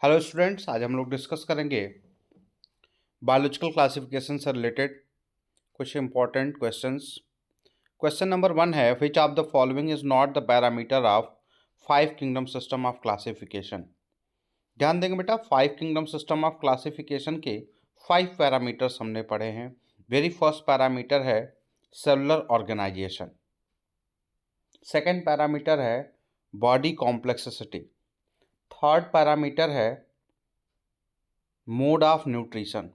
Hello students, आज हम लोग डिस्कस करेंगे बायोलॉजिकल क्लासिफिकेशन से रिलेटेड कुछ इंपॉर्टेंट क्वेश्चंस। क्वेश्चन नंबर 1 है, which of the following is not the parameter of 5 kingdom system of classification. ध्यान देंगे बेटा, 5 किंगडम सिस्टम ऑफ क्लासिफिकेशन के 5 पैरामीटर्स हमने पढ़े हैं। वेरी फर्स्ट पैरामीटर है सेलुलर ऑर्गेनाइजेशन। सेकेंड पैरामीटर है बॉडी कॉम्प्लेक्सिटी। थर्ड पैरामीटर है mode of nutrition.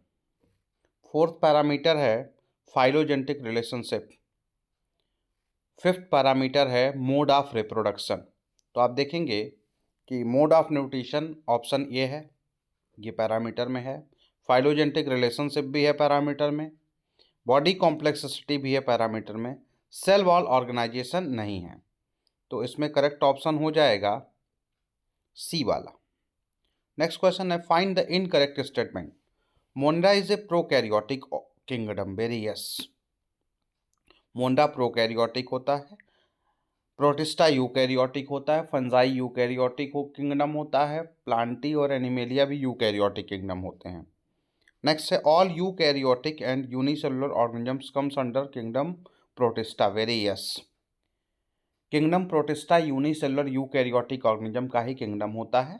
Fourth parameter है फाइलोजेनेटिक रिलेशनशिप। फिफ्थ पैरामीटर है मोड ऑफ रिप्रोडक्शन। तो आप देखेंगे कि mode of nutrition option A है, ये पैरामीटर में है। फाइलोजेनेटिक रिलेशनशिप भी है पैरामीटर में, बॉडी कॉम्प्लेक्सिटी भी है पैरामीटर में, सेल वॉल ऑर्गेनाइजेशन नहीं है। तो इसमें करेक्ट ऑप्शन हो जाएगा सी वाला। नेक्स्ट क्वेश्चन है, find the incorrect statement. Monda is a prokaryotic kingdom. Very yes, Monda prokaryotic होता है, प्रोटिस्टा यूकैरियोटिक होता है, फंजाई यूकैरियोटिक किंगडम होता है, प्लांटी और एनिमेलिया भी यूकैरियोटिक किंगडम होते हैं। नेक्स्ट है, all eukaryotic and unicellular organisms comes under kingdom protista. Very yes, kingdom protista unicellular eukaryotic organism का ही किंगडम होता है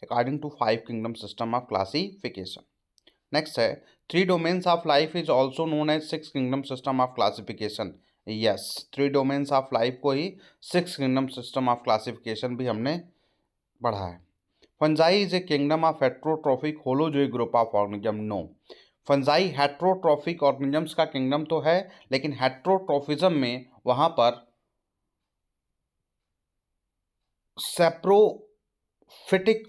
according to 5 kingdom system of classification. Next है, 3 domains of life is also known as 6 kingdom system of classification. Yes, 3 domains of life को ही 6 kingdom system of classification भी हमने पढ़ा है। Fungi is a kingdom of heterotrophic holozoic group of organism. No, fungi heterotrophic organisms का kingdom तो है, लेकिन हेट्रोट्रोफिज्म में वहां पर सेप्रोफिटिक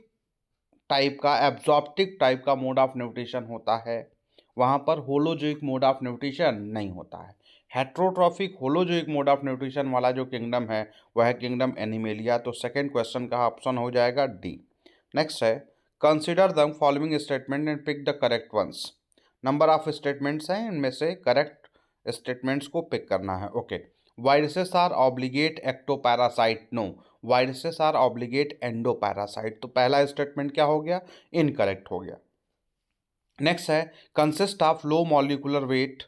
टाइप का, एब्जॉर्प्टिक टाइप का मोड ऑफ न्यूट्रिशन होता है, वहाँ पर होलोजोइक मोड ऑफ न्यूट्रिशन नहीं होता है। Heterotrophic holozoic mode of nutrition वाला जो किंगडम है वह है किंगडम एनिमेलिया। तो सेकेंड क्वेश्चन का ऑप्शन हो जाएगा डी। नेक्स्ट है, consider the following statement and pick the correct ones. Number of statements हैं, इनमें से करेक्ट स्टेटमेंट्स को पिक करना है। Okay, viruses are obligate ectoparasite. No, viruses are obligate endoparasite. तो पहला स्टेटमेंट क्या हो गया, इनकरेक्ट हो गया। नेक्स्ट है, consist of low molecular weight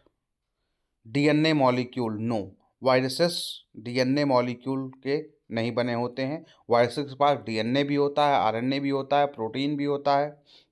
DNA molecule. No, viruses DNA molecule के नहीं बने होते हैं। वायरसेस के पास डीएनए भी होता है, आरएनए भी होता है, प्रोटीन भी होता है।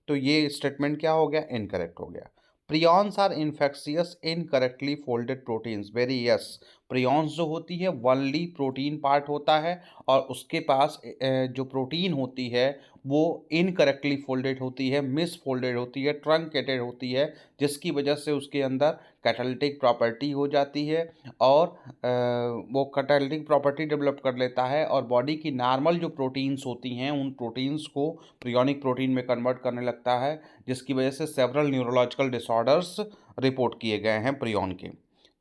तो ये स्टेटमेंट क्या हो गया, इनकरेक्ट हो गया। Prions are infectious incorrectly folded proteins. Very yes, prions जो होती है वनली प्रोटीन पार्ट होता है, और उसके पास जो प्रोटीन होती है वो इनकरेक्टली फोल्डेड होती है, मिस फोल्डेड होती है, ट्रंकेटेड होती है, जिसकी वजह से उसके अंदर कैटालिटिक प्रॉपर्टी हो जाती है, और वो कैटालिटिक प्रॉपर्टी डेवलप कर लेता है, और बॉडी की नॉर्मल जो प्रोटीन्स होती हैं उन प्रोटीन्स को प्रियोनिक प्रोटीन में कन्वर्ट करने लगता है, जिसकी वजह से सेवरल न्यूरोलॉजिकल डिसऑर्डर्स रिपोर्ट किए गए हैं प्रियोन के।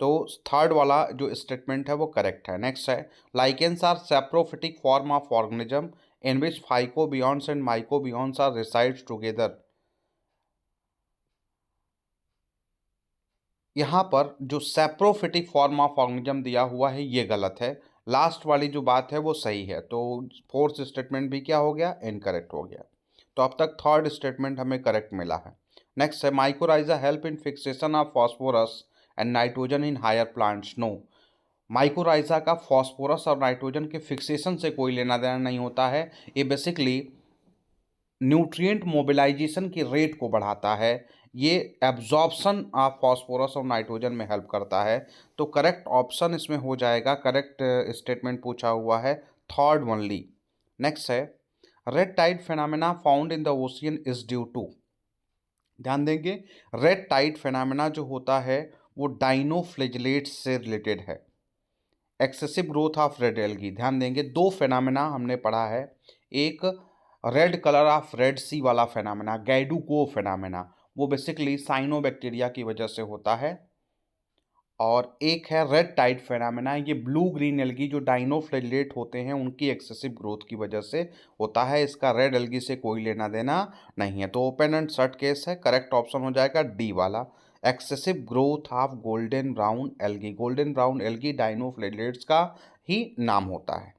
तो थर्ड वाला जो स्टेटमेंट है वो करेक्ट है। नेक्स्ट है, lichens are saprophytic form of organism in which phycobionts and mycobionts are resides together. यहाँ पर जो सेप्रोफिटिक फॉर्म ऑफ ऑर्गेनिज्म दिया हुआ है ये गलत है, लास्ट वाली जो बात है वो सही है। तो फोर्थ स्टेटमेंट भी क्या हो गया, इनकरेक्ट हो गया। तो अब तक थर्ड स्टेटमेंट हमें करेक्ट मिला है। नेक्स्ट है, mycorrhiza help in fixation of phosphorus and nitrogen in higher plants. No, mycorrhiza का फॉस्फोरस और नाइट्रोजन के फिक्सेशन से कोई लेना देना नहीं होता है। ये बेसिकली न्यूट्रिएंट मोबिलाइजेशन की रेट को बढ़ाता है, ये एब्जॉर्प्शन ऑफ फॉस्फोरस और नाइट्रोजन में हेल्प करता है। तो करेक्ट ऑप्शन इसमें हो जाएगा, करेक्ट स्टेटमेंट पूछा हुआ है थर्ड ओनली। नेक्स्ट है, red tide phenomena found in the ocean is due to. ध्यान देंगे, रेड टाइड फेनामिना जो होता है वो डाइनोफ्लेजिलेट्स से रिलेटेड है, excessive growth of red algae. ध्यान देंगे, दो फेनामिना हमने पढ़ा है, एक रेड कलर ऑफ रेड सी वाला फेनामिना गैडुको फेनामिना, वो बेसिकली साइनोबैक्टीरिया की वजह से होता है, और एक है रेड टाइड फेनामिना, ये ब्लू ग्रीन एल्गी जो डाइनोफ्लेजिलेट होते हैं उनकी एक्सेसिव ग्रोथ की वजह से होता है। इसका रेड एल्गी से कोई लेना देना नहीं है। तो ओपन एंड शट केस है, करेक्ट ऑप्शन हो जाएगा डी वाला, excessive growth of golden brown algae. Golden brown algae dinoflagellates का ही नाम होता है।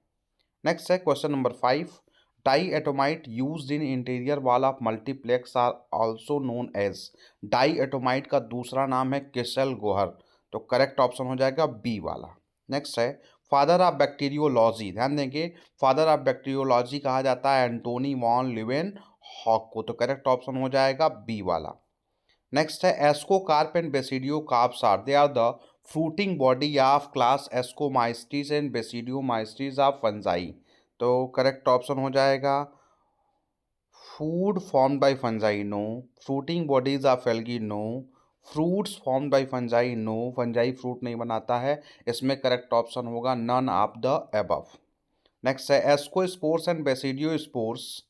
नेक्स्ट है question number 5, diatomite used in interior wall of multiplex are also known as. Diatomite का दूसरा नाम है किसल गोहर, तो करेक्ट ऑप्शन हो जाएगा बी वाला। नेक्स्ट है फादर ऑफ बैक्टीरियोलॉजी, ध्यान देंगे फादर ऑफ बैक्टीरियोलॉजी कहा जाता है एंटोनी वॉन ल्यूवेन हॉक को, तो करेक्ट ऑप्शन हो जाएगा बी वाला। नेक्स्ट है ascocarp and basidiocarps are they are the fruiting body of class ascomycetes and basidiomycetes of fungi, तो करेक्ट ऑप्शन हो जाएगा food formed by fungi no, fruiting bodies of algae no, fruits formed by fungi no, fungi fruit नहीं बनाता है, इसमें correct option होगा none of the above. Next है ascospores and basidiospores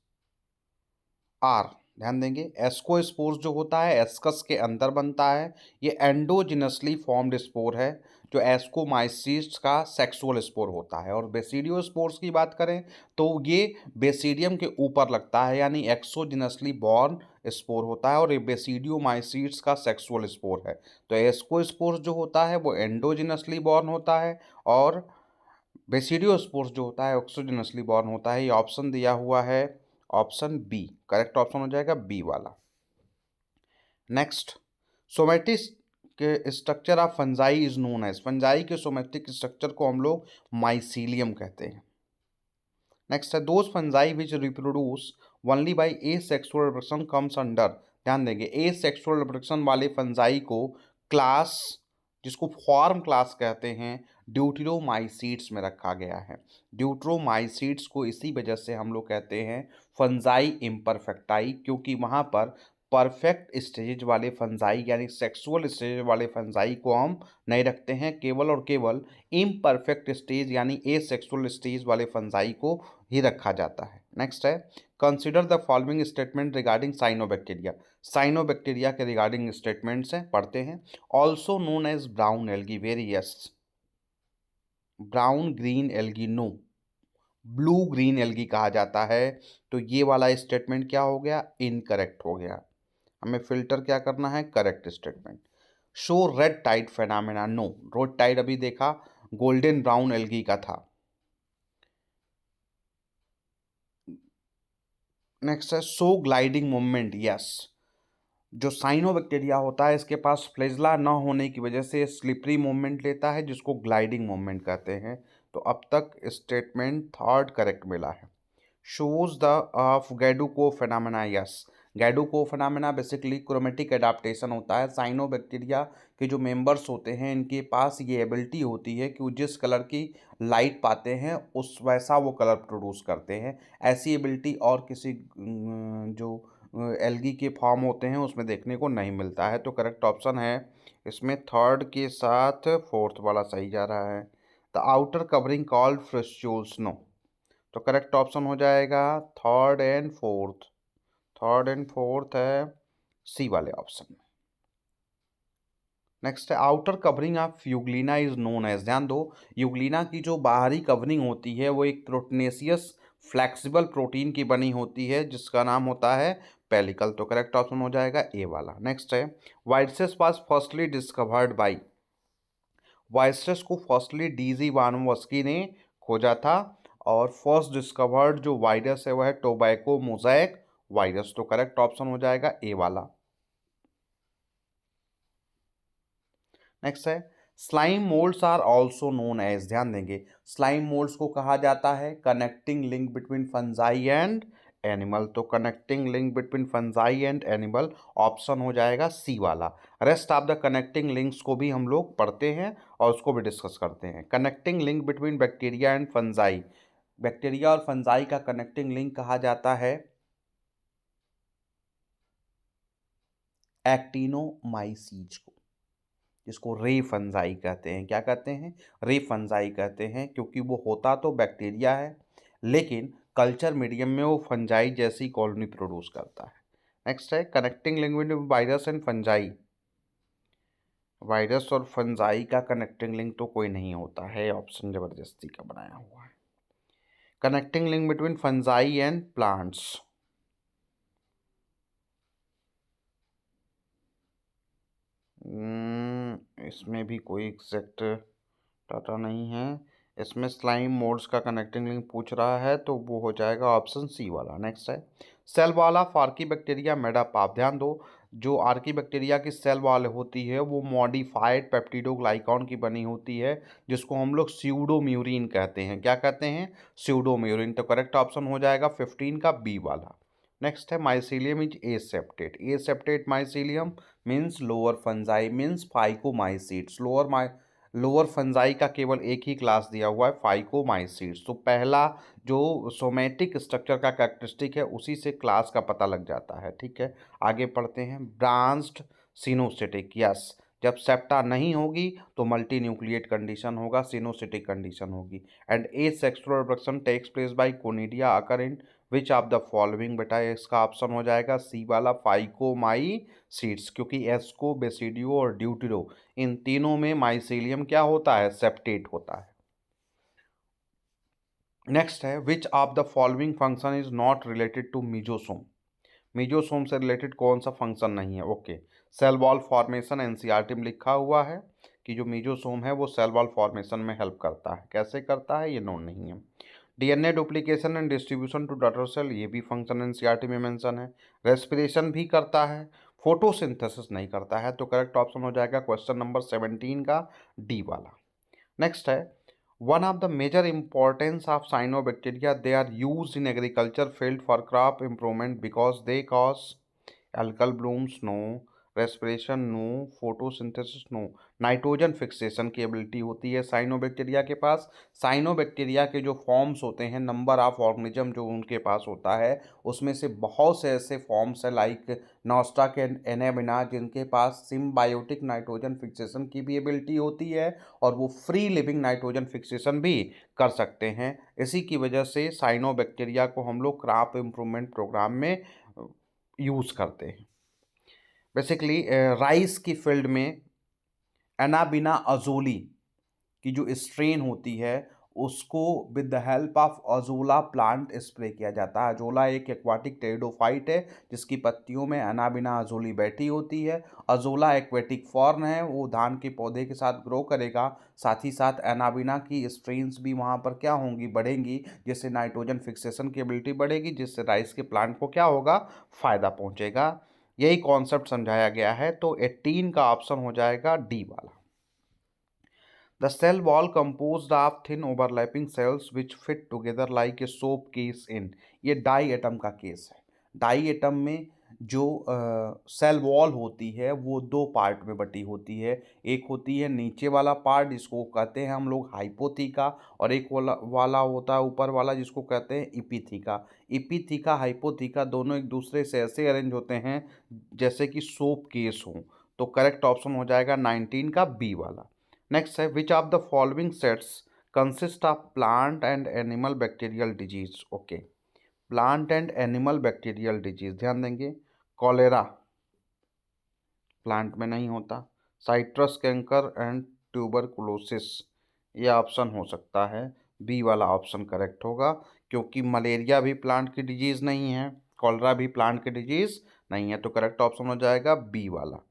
are, ध्यान देंगे एस्कोस्पोर्स जो होता है एस्कस के अंदर बनता है, ये एंडोजिनसली फॉर्म्ड स्पोर है जो एस्कोमाइसिस का सेक्सुअल स्पोर होता है। और बेसिडियो स्पोर्स की बात करें तो ये बेसिडियम के ऊपर लगता है यानी एक्सोजिनसली बॉर्न स्पोर होता है और ये बेसिडियोमाइसिस का सेक्सुअल स्पोर है। तो एस्कोस्पोर्स जो होता है वो एंडोजिनसली बॉर्न होता है और बेसिडियोस्पोर्स जो होता है एक्सोजिनसली बॉर्न होता है। ये ऑप्शन दिया हुआ है ऑप्शन बी, करेक्ट ऑप्शन हो जाएगा बी वाला। नेक्स्ट सोमेटिक के structure of fungi is known as, fungi के सोमेटिक स्ट्रक्चर को हम लोग माइसीलियम कहते हैं। नेक्स्ट है those fungi which reproduce only by asexual reproduction comes under, ध्यान देंगे ए सेक्सुअल रिप्रोडक्शन वाले फंजाई को क्लास जिसको फॉर्म क्लास कहते हैं ड्यूटेरोमाइसीट्स में रखा गया है। ड्यूटेरोमाइसीट्स को इसी वजह से हम लोग कहते हैं फंजाई इम्परफेक्टाई, क्योंकि वहाँ पर परफेक्ट स्टेज वाले फंजाई यानी सेक्सुअल स्टेज वाले फंजाई को हम नहीं रखते हैं, केवल और केवल इम्परफेक्ट स्टेज यानी ए सेक्सुअल स्टेज वाले फंजाई को ही रखा जाता है। नेक्स्ट है consider the following statement regarding cyanobacteria, cyanobacteria के रिगार्डिंग स्टेटमेंट्स हैं, पढ़ते हैं। Also known as brown algae, very yes, brown green algae no, blue green algae कहा जाता है, तो ये वाला स्टेटमेंट क्या हो गया इनकरेक्ट हो गया, हमें फिल्टर क्या करना है correct statement. Show red tide phenomena no, red tide अभी देखा गोल्डन ब्राउन एल्गी का था। नेक्स्ट है सो ग्लाइडिंग मूवमेंट, यस, जो साइनोबैक्टीरिया होता है इसके पास फ्लैजेला न होने की वजह से स्लिपरी मूवमेंट लेता है जिसको ग्लाइडिंग मूवमेंट कहते हैं, तो अब तक स्टेटमेंट थर्ड करेक्ट मिला है। Shows the of Gaidukov phenomena, yes, Gaidukov phenomena basically chromatic adaptation होता है। साइनोबैक्टीरिया के जो मेंबर्स होते हैं इनके पास ये एबिलिटी होती है कि वो जिस कलर की लाइट पाते हैं उस वैसा वो कलर प्रोड्यूस करते हैं। ऐसी एबिलिटी और किसी जो एल्गी के फॉर्म होते हैं उसमें देखने को नहीं मिलता है, तो करेक्ट ऑप्शन है इसमें थर्ड के साथ फोर्थ वाला सही जा रहा है। The outer covering called frustules no, तो करेक्ट ऑप्शन हो जाएगा third and fourth, third and fourth है सी वाले ऑप्शन में। नेक्स्ट है outer covering of euglena is known as, ध्यान दो यूग्लिना की जो बाहरी कवरिंग होती है वो एक प्रोटीनेशियस फ्लेक्सिबल प्रोटीन की बनी होती है जिसका नाम होता है पेलिकल, तो करेक्ट ऑप्शन हो जाएगा ए वाला। नेक्स्ट है viruses was firstly discovered by, viruses को फर्स्टली डीजी वानोवस्की ने खोजा था और फर्स्ट डिस्कवर्ड जो वायरस है वह है टोबैको मोज़ैक वायरस, तो करेक्ट ऑप्शन हो जाएगा ए वाला। नेक्स्ट है slime moulds are also known as, ध्यान देंगे स्लाइम मोल्ड्स को कहा जाता है connecting link between fungi and animal, तो connecting link between fungi and animal option हो जाएगा सी वाला। Rest of the connecting links को भी हम लोग पढ़ते हैं और उसको भी डिस्कस करते हैं। Connecting link between bacteria and fungi, bacteria और फंजाई का कनेक्टिंग लिंक कहा जाता है एक्टिनोमाइसीज को, जिसको रे फंजाई कहते हैं। क्या कहते हैं रे फंजाई कहते हैं, क्योंकि वो होता तो बैक्टीरिया है लेकिन कल्चर मीडियम में वो फंजाई जैसी कॉलोनी प्रोड्यूस करता है। नेक्स्ट है connecting link between virus and fungi, virus और फंजाई का कनेक्टिंग लिंक तो कोई नहीं होता है, ऑप्शन जबरदस्ती का बनाया हुआ है। Connecting link between fungi and plants, इसमें भी कोई एग्जैक्ट डाटा नहीं है, इसमें स्लाइम मोड्स का कनेक्टिंग लिंक पूछ रहा है तो वो हो जाएगा ऑप्शन सी वाला। नेक्स्ट है cell wall of archaebacteria made up. आप ध्यान दो, जो आर्कीबैक्टीरिया की सेल वॉल होती है वो मॉडिफाइड पेप्टिडोग्लाइकॉन की बनी होती है, जिसको हम लोग स्यूडोम्यूरिन कहते हैं। क्या कहते हैं? स्यूडोम्यूरिन। तो करेक्ट ऑप्शन हो जाएगा 15 का बी वाला। नेक्स्ट है mycelium is aseptate. Aseptate mycelium means lower fungi means phycomycetes. Lower fungi का केवल एक ही क्लास दिया हुआ है, फाइकोमाइसीट्स। तो पहला जो सोमेटिक स्ट्रक्चर का कैरेक्टरिस्टिक है उसी से क्लास का पता लग जाता है। ठीक है, आगे पढ़ते हैं। ब्रांच्ड सिनोसिटिक, यस, जब सेप्टा नहीं होगी तो मल्टी न्यूक्लिएट कंडीशन होगा, सिनोसिटिक कंडीशन होगी। And asexual reproduction takes place by conidia occur in which of the following. बेटा इसका ऑप्शन हो जाएगा सी वाला, फाइकोमाइसीट्स, क्योंकि एस्को, बेसिडियो और ड्यूटेरो इन तीनों में माइसीलियम क्या होता है? सेप्टेट होता है। नेक्स्ट है which of the following function is not related to mesosome. Mesosome से रिलेटेड कौन सा फंक्शन नहीं है? Okay, cell wall formation NCERT में लिखा हुआ है कि जो मीजोसोम है वो सेल वॉल फॉर्मेशन में हेल्प करता है। कैसे करता है ये नोट नहीं है। DNA duplication and distribution to daughter cell, ये भी फंक्शन एनसीईआरटी में मेंशन है। रेस्पिरेशन भी करता है, फोटोसिंथेसिस नहीं करता है। तो करेक्ट ऑप्शन हो जाएगा क्वेश्चन नंबर 17 का डी वाला। नेक्स्ट है one of the major importance of cyanobacteria, they are use in agriculture field for crop improvement because they cause algal blooms, no. Respiration, no. Photosynthesis, no. Nitrogen fixation की ability होती है cyanobacteria के पास। Cyanobacteria के जो forms होते हैं, number of organism जो उनके पास होता है, उसमें से बहुत से ऐसे फॉर्म्स हैं लाइक नॉस्टाक एंड एनेबिना जिनके पास सिम्बायोटिक नाइट्रोजन फिक्सेशन की भी एबिलिटी होती है और वो फ्री लिविंग नाइट्रोजन फिक्सेशन भी कर सकते हैं। इसी की वजह से साइनोबैक्टीरिया को हम लोग क्रॉप इम्प्रूवमेंट प्रोग्राम में यूज़ करते हैं। बेसिकली राइस की फील्ड में एनाबिना अजोली की जो स्ट्रेन होती है उसको with the help of azolla plant spray किया जाता है। अजोला एक एक्वाटिक टेरिडोफाइट है जिसकी पत्तियों में एनाबिना अजोली बैठी होती है। अजोला एक्वेटिक फॉर्न है, वो धान के पौधे के साथ ग्रो करेगा, साथ ही साथ एनाबिना की स्ट्रेन्स भी वहाँ पर क्या होंगी? बढ़ेंगी, जिससे नाइट्रोजन फिक्सेशन की एबिलिटी बढ़ेगी, जिससे राइस के प्लांट को क्या होगा? फायदा पहुँचेगा। यही कॉन्सेप्ट समझाया गया है। तो 18 का ऑप्शन हो जाएगा डी वाला। The cell wall composed of thin overlapping cells which fit together like a soap case in। ये डाई एटम का केस है। डाई एटम में जो सेल वॉल होती है वो दो पार्ट में बटी होती है। एक होती है नीचे वाला पार्ट जिसको कहते हैं हम लोग हाइपोथीका, और एक वाला होता है ऊपर वाला जिसको कहते हैं इपिथीका। इपिथीका हाइपोथीका दोनों एक दूसरे से ऐसे अरेंज होते हैं जैसे कि सोप केस हो। तो करेक्ट ऑप्शन हो जाएगा 19 का बी वाला। नेक्स्ट है which of the following sets consist of plant and animal bacterial disease. Okay, plant and animal bacterial disease ध्यान देंगे। कॉलेरा प्लांट में नहीं होता। साइट्रस कैंकर एंड ट्यूबरकुलोसिस, ये ऑप्शन हो सकता है बी वाला ऑप्शन करेक्ट होगा, क्योंकि मलेरिया भी प्लांट की डिजीज नहीं है, कॉलरा भी प्लांट की डिजीज नहीं है। तो करेक्ट ऑप्शन हो जाएगा बी वाला।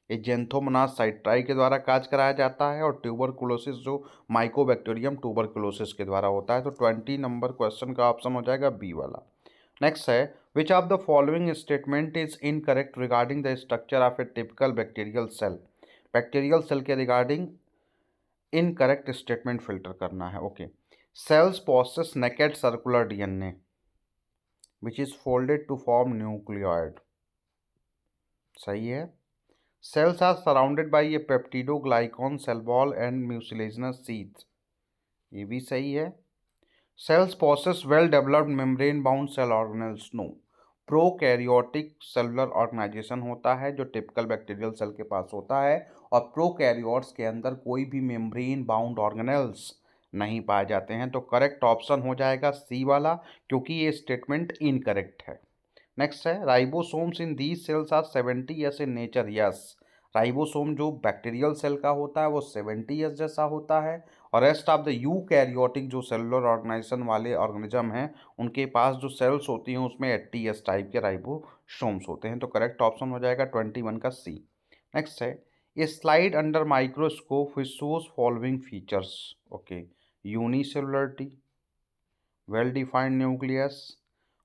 ये जेंथोमोनास साइट्राई के द्वारा काज कराया जाता है, और ट्यूबरकुलोसिस जो माइकोबैक्टीरियम ट्यूबरकुलोसिस के द्वारा होता है। तो 20 नंबर क्वेश्चन का ऑप्शन हो जाएगा बी वाला। नेक्स्ट है which of the following statement is incorrect regarding the structure of a typical bacterial cell. Bacterial cell के रिगार्डिंग इनकरेक्ट स्टेटमेंट फिल्टर करना है। Okay, cells possess naked circular DNA which is folded to form nucleoid, सही है। Cells are surrounded by a peptidoglycan cell wall and mucilaginous sheath, ये भी सही है। Cells possess well developed membrane bound cell organelles, no। Prokaryotic cellular organisation होता है जो typical bacterial cell के पास होता है, और प्रोकैरियोट्स के अंदर कोई भी मेम्ब्रेन बाउंड ऑर्गेनेल्स नहीं पाए जाते हैं। तो करेक्ट ऑप्शन हो जाएगा सी वाला, क्योंकि ये स्टेटमेंट इनकरेक्ट है। नेक्स्ट है ribosomes in these cells are 70 years in nature, yes. Ribosome जो बैक्टीरियल सेल का होता है वो 70 ईयर्स जैसा होता है, और रेस्ट ऑफ द यूकैरियोटिक जो सेलुलर ऑर्गेनाइजेशन वाले ऑर्गेनिज्म हैं उनके पास जो सेल्स होती हैं उसमें 80 ईयर्स टाइप के राइबोसोम्स होते हैं। तो करेक्ट ऑप्शन हो जाएगा 21 का सी। नेक्स्ट है a slide under microscope which shows following features. Okay, unicellularity, well defined nucleus,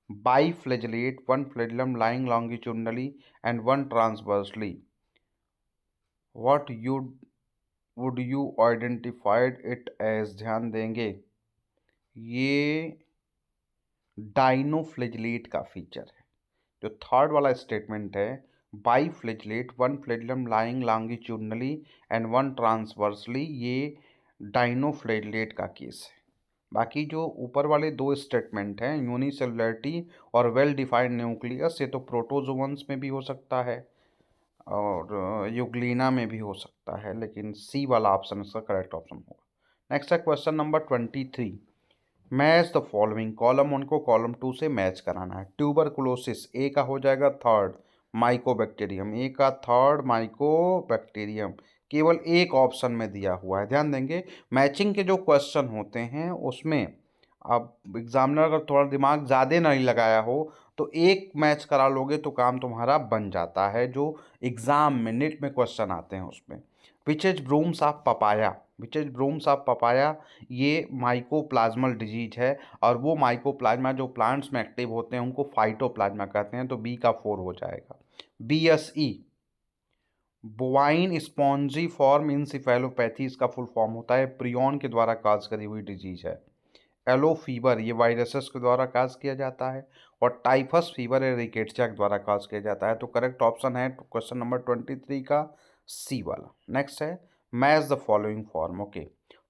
biflagellate, one flagellum lying longitudinally and one transversely. What would you identified it as? ध्यान देंगे, ये dinoflagellate का feature है। जो third वाला statement है, biflagellate, one flagellum lying longitudinally and one transversely, ये dinoflagellate का केस है। बाकी जो ऊपर वाले दो स्टेटमेंट हैं, यूनिसेलुलरिटी और वेल डिफाइंड न्यूक्लियस, ये तो प्रोटोजोअन्स में भी हो सकता है और यूग्लिना में भी हो सकता है, लेकिन सी वाला ऑप्शन इसका करेक्ट ऑप्शन होगा। नेक्स्ट है question number 23। Match the following, column 1 को कॉलम 2 से मैच कराना है। ट्यूबरकुलोसिस, ए का हो जाएगा थर्ड माइकोबैक्टीरियम, ए का थर्ड माइकोबैक्टीरियम, केवल एक ऑप्शन में दिया हुआ है। ध्यान देंगे, मैचिंग के जो क्वेश्चन होते हैं उसमें अब एग्जामिनर अगर थोड़ा दिमाग ज़्यादा नहीं लगाया हो तो एक मैच करा लोगे तो काम तुम्हारा बन जाता है। जो एग्ज़ाम में नेट में क्वेश्चन आते हैं उसमें, which is brooms of papaya, which is brooms of papaya, ये माइकोप्लाज्मल डिजीज है और वो माइकोप्लाज्मा जो प्लांट्स में एक्टिव होते हैं उनको फाइटोप्लाज्मा कहते हैं, तो बी का 4 हो जाएगा। BSE, बोवाइन स्पॉन्जी फॉर्म इंसिफेलोपैथी, इसका फुल फॉर्म होता है, प्रियन के द्वारा काज करी हुई डिजीज है। एलो फीवर, ये वायरसेस के द्वारा काज किया जाता है, और टाइफस फीवर है रिकेट्सिया के द्वारा काज किया जाता है। तो करेक्ट ऑप्शन है क्वेश्चन नंबर 23 का सी वाला। नेक्स्ट है match the following form. Okay,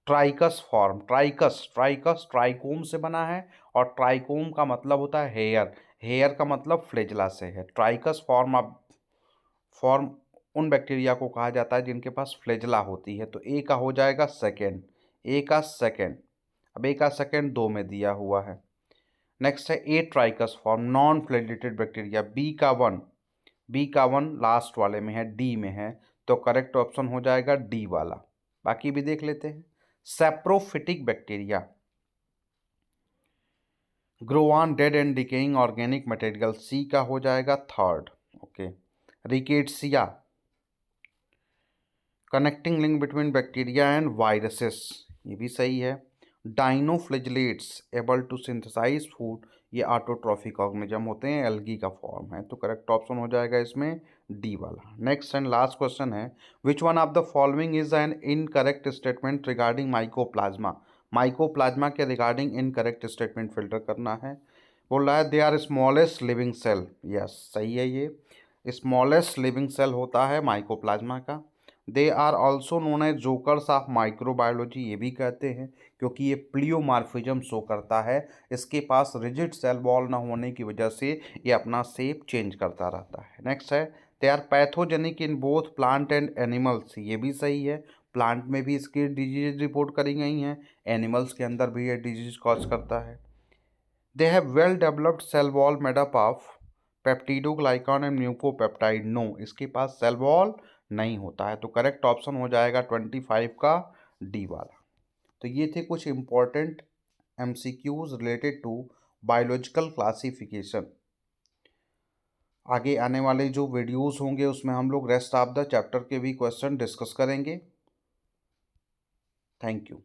ट्राइकस form, ट्राइकस, ट्राइकस trichome से बना है और ट्राइकोम का मतलब होता है हेयर, हेयर का मतलब फ्लेजला से है। ट्राइकस फॉर्म उन बैक्टीरिया को कहा जाता है जिनके पास फ्लेजला होती है। तो ए का हो जाएगा सेकेंड, ए का सेकेंड, अब ए का सेकेंड 2 में दिया हुआ है। नेक्स्ट है atrichous form, non flagellated bacteria, B का 1, बी का 1 लास्ट वाले में है, डी में है, तो करेक्ट ऑप्शन हो जाएगा डी वाला। बाकी भी देख लेते हैं। Saprophytic bacteria, grow on dead and decaying organic material, C का हो जाएगा third. Okay, rickettsia, connecting link between bacteria and viruses, ये भी सही है। Dinoflagellates, able to synthesise food, ये ऑटोट्रॉफिक ऑर्गेनिज्म होते हैं, एल्गी का फॉर्म है, तो करेक्ट ऑप्शन हो जाएगा इसमें डी वाला। नेक्स्ट एंड लास्ट क्वेश्चन है, which one of the following is an incorrect statement regarding mycoplasma, mycoplasma के रिगार्डिंग इनकरेक्ट स्टेटमेंट फिल्टर करना है। बोल रहा है they are smallest living cell, yes सही है, ये स्मॉलेस्ट लिविंग सेल होता है माइकोप्लाज्मा का। They are also known as jokers of microbiology, ये भी कहते हैं क्योंकि ये प्लियोमार्फिज्म शो करता है, इसके पास रिजिड सेल वॉल ना होने की वजह से ये अपना शेप चेंज करता रहता है। नेक्स्ट है they are pathogenic in both plant and animals, ये भी सही है, प्लांट में भी इसकी डिजीज रिपोर्ट करी गई हैं, एनिमल्स के अंदर भी ये डिजीज कॉज करता है। They have well developed cell wall made up of peptidoglycan and mucopeptide, no इसके पास सेल वॉल नहीं होता है, तो करेक्ट ऑप्शन हो जाएगा 25 का डी वाला। तो ये थे कुछ important MCQs related to biological classification. आगे आने वाले जो वीडियोस होंगे उसमें हम लोग रेस्ट ऑफ द चैप्टर के भी क्वेश्चन डिस्कस करेंगे। Thank you.